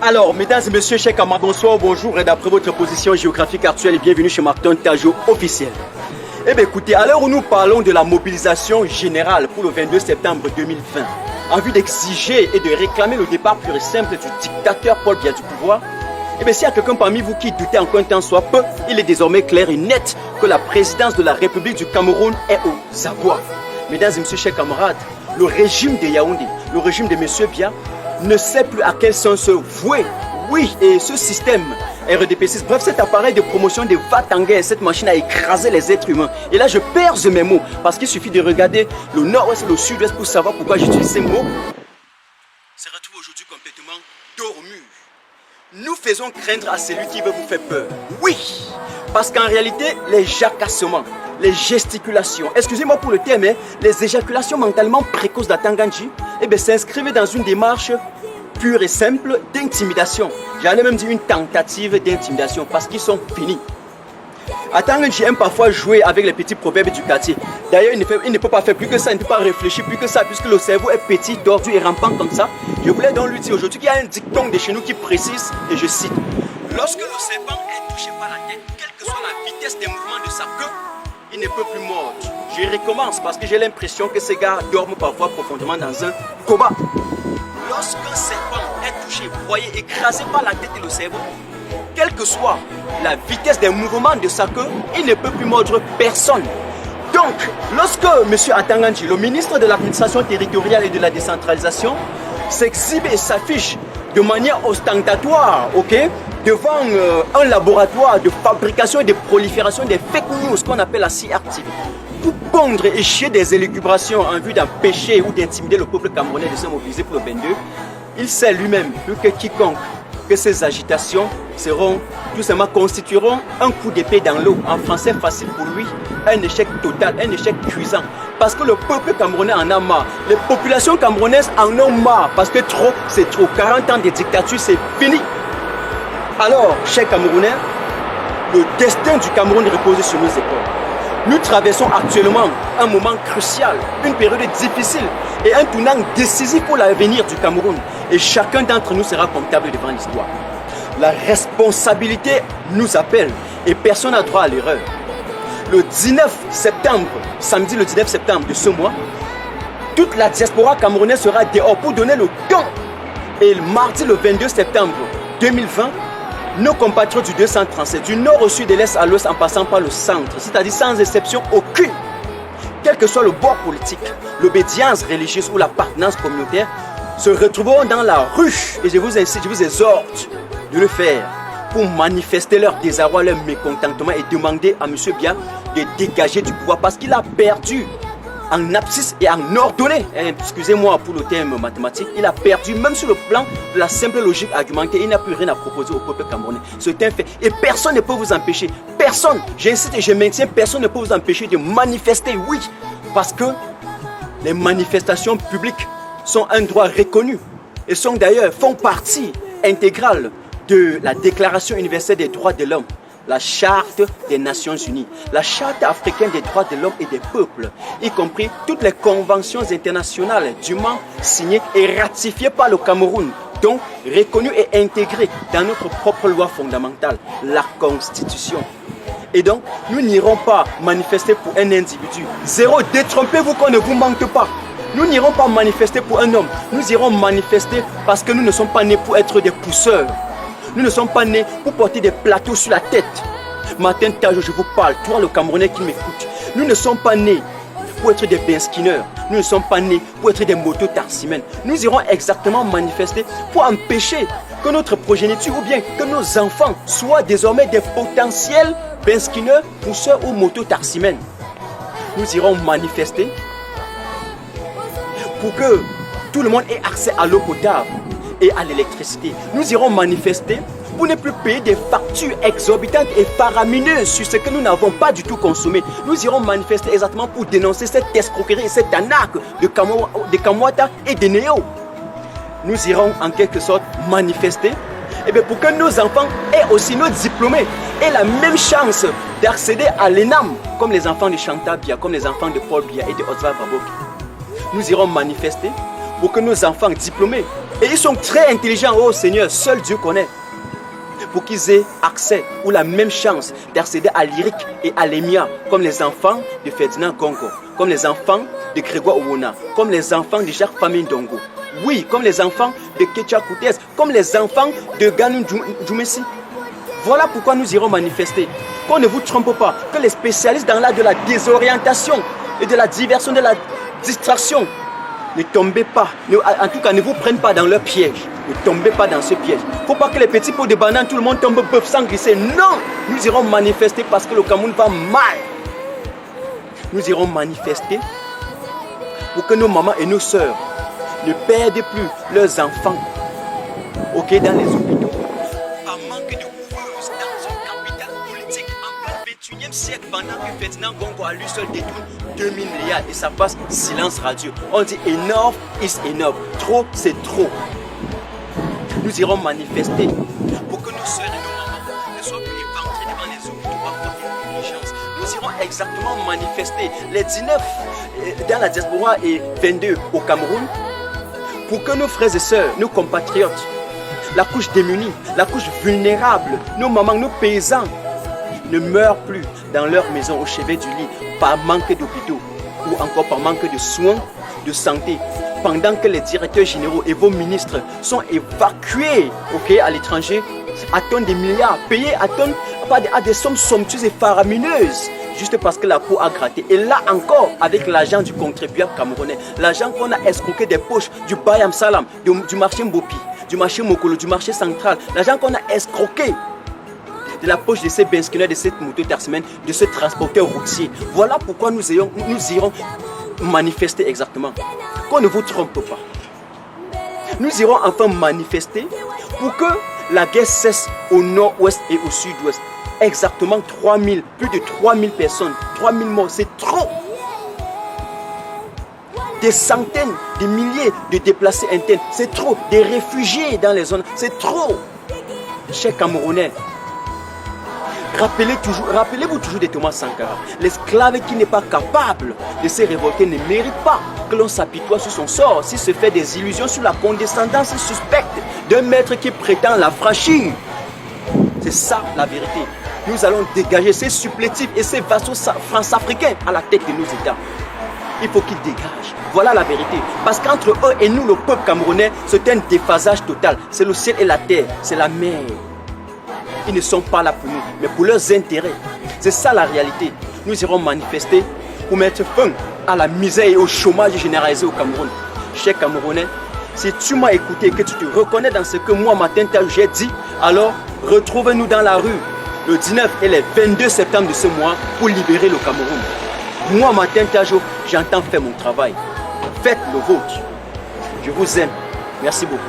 Alors, mesdames et messieurs, chers camarades, bonsoir, bonjour, et d'après votre position géographique actuelle, bienvenue chez Martin Tajo officiel. Eh bien, écoutez, à l'heure où nous parlons de la mobilisation générale pour le 22 septembre 2020, en vue d'exiger et de réclamer le départ pur et simple du dictateur Paul Biya du pouvoir, eh bien, s'il y a quelqu'un parmi vous qui doutait encore un temps soit peu, il est désormais clair et net que la présidence de la République du Cameroun est aux abois. Mesdames et messieurs, chers camarades, le régime de Yaoundé, le régime de M. Biya, ne sait plus à quel sens se vouer. Oui, et ce système RDP6, bref, cet appareil de promotion de va-t-en-guerre, cette machine a écrasé les êtres humains. Et là, je perds mes mots, parce qu'il suffit de regarder le nord-ouest et le sud-ouest pour savoir pourquoi j'utilise ces mots. Se retrouve aujourd'hui complètement dormi. Nous faisons craindre à celui qui veut vous faire peur. Oui, parce qu'en réalité, les jacassements, les gesticulations, excusez-moi pour le terme, les éjaculations mentalement précoces d'Atanganji, eh bien, s'inscrivent dans une démarche pure et simple d'intimidation. J'allais même dire une tentative d'intimidation parce qu'ils sont finis. Atanganji aime parfois jouer avec les petits proverbes du quartier. D'ailleurs, il ne peut pas faire plus que ça, il ne peut pas réfléchir plus que ça, puisque le cerveau est petit, tordu et rampant comme ça. Je voulais donc lui dire aujourd'hui qu'il y a un dicton de chez nous qui précise, et je cite: lorsque le serpent est touché par la tête, quelle que soit la vitesse des mouvements de sa queue, il ne peut plus mordre. Je recommence parce que j'ai l'impression que ces gars dorment parfois profondément dans un coma. Lorsqu'un serpent est touché, voyez, écrasé par la tête et le cerveau, quelle que soit la vitesse des mouvements de sa queue, il ne peut plus mordre personne. Donc, lorsque M. Atanganji, le ministre de l'administration territoriale et de la décentralisation, s'exhibe et s'affiche de manière ostentatoire, devant un laboratoire de fabrication et de prolifération des fake news qu'on appelle la CRTV, pour pondre et chier des élucubrations en vue d'empêcher ou d'intimider le peuple camerounais de se mobiliser pour le 22, il sait lui-même plus que quiconque que ces agitations constitueront un coup d'épée dans l'eau, en français facile pour lui, un échec total, un échec cuisant. Parce que le peuple camerounais en a marre, les populations camerounaises en ont marre, parce que trop, c'est trop. 40 ans de dictature, c'est fini. Alors, chers Camerounais, le destin du Cameroun repose sur nos épaules. Nous traversons actuellement un moment crucial, une période difficile et un tournant décisif pour l'avenir du Cameroun. Et chacun d'entre nous sera comptable devant l'histoire. La responsabilité nous appelle et personne n'a droit à l'erreur. Le 19 septembre, samedi le 19 septembre de ce mois, toute la diaspora camerounaise sera dehors pour donner le temps. Et le mardi le 22 septembre 2020, nos compatriotes du 237, du nord au sud, de l'est à l'ouest, en passant par le centre, c'est-à-dire sans exception aucune, quel que soit le bord politique, l'obédience religieuse ou l'appartenance communautaire, se retrouveront dans la rue, et je vous incite, je vous exhorte de le faire, pour manifester leur désarroi, leur mécontentement et demander à M. Biya de dégager du pouvoir parce qu'il a perdu en abscisse et en ordonnée. Excusez-moi pour le terme mathématique, il a perdu même sur le plan de la simple logique argumentée. Il n'a plus rien à proposer au peuple camerounais. C'est un fait. Et personne ne peut vous empêcher. Personne, j'insiste et je maintiens, personne ne peut vous empêcher de manifester, oui. Parce que les manifestations publiques sont un droit reconnu et sont d'ailleurs, font partie intégrale de la Déclaration universelle des droits de l'homme, la Charte des Nations Unies, la Charte africaine des droits de l'homme et des peuples, y compris toutes les conventions internationales dûment signées et ratifiées par le Cameroun, donc reconnues et intégrées dans notre propre loi fondamentale, la Constitution. Et donc, nous n'irons pas manifester pour un individu. Zéro, détrompez-vous qu'on ne vous manque pas. Nous n'irons pas manifester pour un homme. Nous irons manifester parce que nous ne sommes pas nés pour être des pousseurs. Nous ne sommes pas nés pour porter des plateaux sur la tête. Martin Tajo, je vous parle, toi le Camerounais qui m'écoute. Nous ne sommes pas nés pour être des benskinneurs. Nous ne sommes pas nés pour être des mototaximens. Nous irons exactement manifester pour empêcher que notre progéniture ou bien que nos enfants soient désormais des potentiels benskinneurs, pousseurs ou mototaximens. Nous irons manifester pour que tout le monde ait accès à l'eau potable et à l'électricité. Nous irons manifester pour ne plus payer des factures exorbitantes et faramineuses sur ce que nous n'avons pas du tout consommé. Nous irons manifester exactement pour dénoncer cette escroquerie et cette arnaque de Kamwata et de Néo. Nous irons en quelque sorte manifester pour que nos enfants aient aussi, nos diplômés, aient la même chance d'accéder à l'ENAM comme les enfants de Chantal Biya, comme les enfants de Paul Biya et de Oswald Babok. Nous irons manifester pour que nos enfants diplômés Et ils sont très intelligents, oh Seigneur, seul Dieu connaît. Pour qu'ils aient accès ou la même chance d'accéder à l'Iric et à l'Emia, comme les enfants de Ferdinand Gongo, comme les enfants de Grégoire Ouona, comme les enfants de Jacques Famine Dongo. Oui, comme les enfants de Ketia Koutès, comme les enfants de Ganou Djoumessi. Voilà pourquoi nous irons manifester. Qu'on ne vous trompe pas, que les spécialistes dans l'art de la désorientation et de la diversion, de la distraction, ne tombez pas, en tout cas ne vous prennent pas dans leur piège. Ne tombez pas dans ce piège. Il ne faut pas que les petits pots de banane, tout le monde tombe bœuf sans glisser. Non, nous irons manifester parce que le Cameroun va mal. Nous irons manifester pour que nos mamans et nos sœurs ne perdent plus leurs enfants, ok, dans les hôpitaux. Par manque de couvreuse dans une capitale politique en plein 21e siècle, pendant que Ferdinand Gongo a lui seul détourne 2000 milliards et ça passe silence radio. On dit enough is enough. Trop, c'est trop. Nous irons manifester pour que nos sœurs et nos mamans ne soient plus éventrées devant les hôpitaux par faute de négligence. Nous irons exactement manifester les 19 dans la diaspora et 22 au Cameroun pour que nos frères et sœurs, nos compatriotes, la couche démunie, la couche vulnérable, nos mamans, nos paysans ne meurent plus dans leur maison au chevet du lit par manque d'hôpitaux ou encore par manque de soins de santé. Pendant que les directeurs généraux et vos ministres sont évacués, ok, à l'étranger, à tonnes de milliards, payés à des sommes somptueuses et faramineuses, juste parce que la peau a gratté. Et là encore, avec l'argent du contribuable camerounais, l'argent qu'on a escroqué des poches du Bayam Salam, du marché Mbopi, du marché Mokolo, du marché central, l'argent qu'on a escroqué de la poche de ces benskinaires, de cette moto taximène, de ce transporteur routier. Voilà pourquoi nous irons manifester exactement. Qu'on ne vous trompe pas. Nous irons enfin manifester pour que la guerre cesse au nord-ouest et au sud-ouest. Exactement 3000, plus de 3000 personnes, 3000 morts, c'est trop. Des centaines, des milliers de déplacés internes, c'est trop. Des réfugiés dans les zones, c'est trop. Chers Camerounais, rappelez-vous toujours de Thomas Sankara. L'esclave qui n'est pas capable de se révolter ne mérite pas que l'on s'apitoie sur son sort s'il se fait des illusions sur la condescendance suspecte d'un maître qui prétend la franchir. C'est ça la vérité. Nous allons dégager ces supplétifs et ces vassaux france-africains à la tête de nos États. Il faut qu'ils dégagent. Voilà la vérité. Parce qu'entre eux et nous, le peuple camerounais, c'est un déphasage total. C'est le ciel et la terre. C'est la mer. Ils ne sont pas là pour nous, mais pour leurs intérêts. C'est ça la réalité. Nous irons manifester pour mettre fin à la misère et au chômage généralisé au Cameroun. Chers Camerounais, si tu m'as écouté et que tu te reconnais dans ce que moi, Martin Tajo, j'ai dit, alors retrouve-nous dans la rue le 19 et le 22 septembre de ce mois pour libérer le Cameroun. Moi, Martin Tajo, j'entends faire mon travail. Faites le vôtre. Je vous aime. Merci beaucoup.